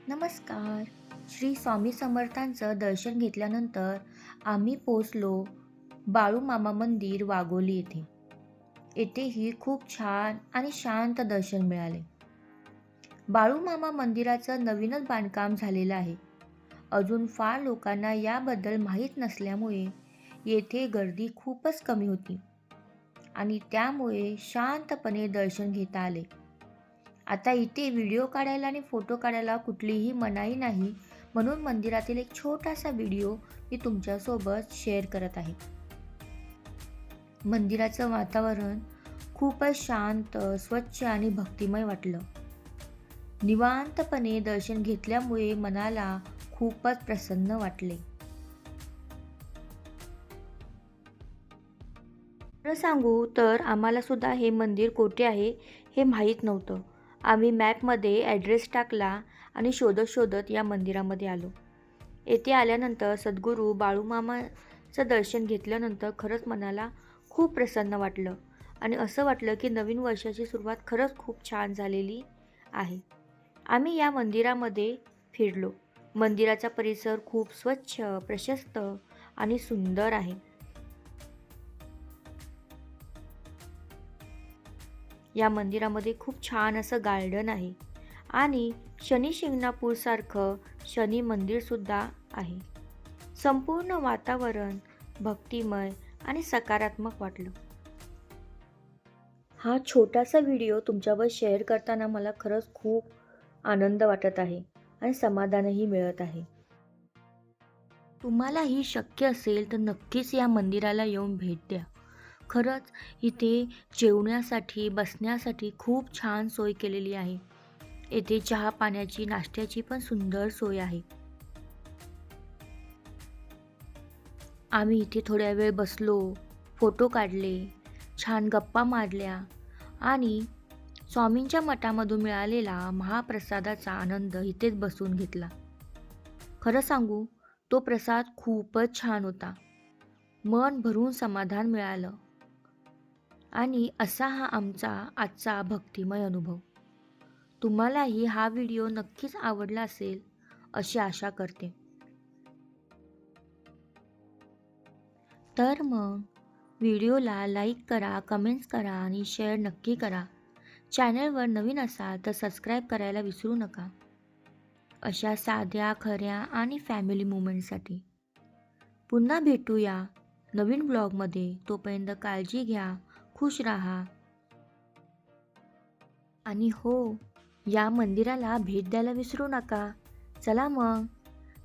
नमस्कार. श्री स्वामी समर्थांचं दर्शन घेतल्यानंतर आम्ही पोचलो बाळूमामा मंदिर वाघोली येथे. येथेही खूप छान आणि शांत दर्शन मिळाले. बाळूमामा मंदिराचं नवीनच बांधकाम झालेलं आहे. अजून फार लोकांना याबद्दल माहीत नसल्यामुळे येथे गर्दी खूपच कमी होती आणि त्यामुळे शांतपणे दर्शन घेता आले. आता इथे व्हिडिओ काढायला आणि फोटो काढायला कुठलीही मनाई नाही, म्हणून मंदिरातील एक छोटासा व्हिडिओ मी तुमच्यासोबत शेअर करत आहे. मंदिराचं वातावरण खूपच शांत, स्वच्छ आणि भक्तिमय वाटलं. निवांतपणे दर्शन घेतल्यामुळे मनाला खूपच प्रसन्न वाटले. खरं सांगू तर आम्हाला सुद्धा हे मंदिर कोठे आहे हे माहीत नव्हतं. आम्ही मॅपमध्ये ॲड्रेस टाकला आणि शोधत शोधत या मंदिरामध्ये आलो. येथे आल्यानंतर सद्गुरू बाळूमामाचं दर्शन घेतल्यानंतर खरंच मनाला खूप प्रसन्न वाटलं आणि असं वाटलं की नवीन वर्षाची सुरुवात खरंच खूप छान झालेली आहे. आम्ही या मंदिरामध्ये फिरलो. मंदिराचा परिसर खूप स्वच्छ, प्रशस्त आणि सुंदर आहे. या मंदिरामध्ये खूप छान असं गार्डन आहे आणि शनी शिंगणापूरसारखं शनी मंदिरसुद्धा आहे. संपूर्ण वातावरण भक्तिमय आणि सकारात्मक वाटलं. हा छोटासा व्हिडिओ तुमच्यावर शेअर करताना मला खरंच खूप आनंद वाटत आहे आणि समाधानही मिळत आहे. तुम्हालाही शक्य असेल तर नक्कीच या मंदिराला येऊन भेट द्या. खरंच इथे जेवण्यासाठी, बसण्यासाठी खूप छान सोय केलेली आहे. येथे चहा पाण्याची, नाश्त्याची पण सुंदर सोय आहे. आम्ही इथे थोड्या वेळ बसलो, फोटो काढले, छान गप्पा मारल्या आणि स्वामींच्या मठामधून मिळालेला महाप्रसादाचा आनंद इथेच बसून घेतला. खरं सांगू, तो प्रसाद खूपच छान होता. मन भरून समाधान मिळालं. आणि असा हा आमचा आजचा भक्तिमय अनुभव. तुम्हालाही हा व्हिडिओ नक्कीच आवडला असेल अशी आशा करते. तर मग व्हिडिओला लाईक करा, कमेंट्स करा आणि शेअर नक्की करा. चॅनलवर नवीन असाल तर सबस्क्राईब करायला विसरू नका. अशा साध्या, खऱ्या आणि फॅमिली मोमेंटसाठी. पुन्हा भेटूया नवीन ब्लॉगमध्ये. तोपर्यंत काळजी घ्या, खुश राहा. आणि हो, या मंदिराला भेट द्यायला विसरू नका. चला मग,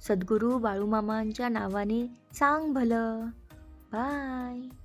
सद्गुरू बाळूमामांच्या नावाने सांग भलं. बाय.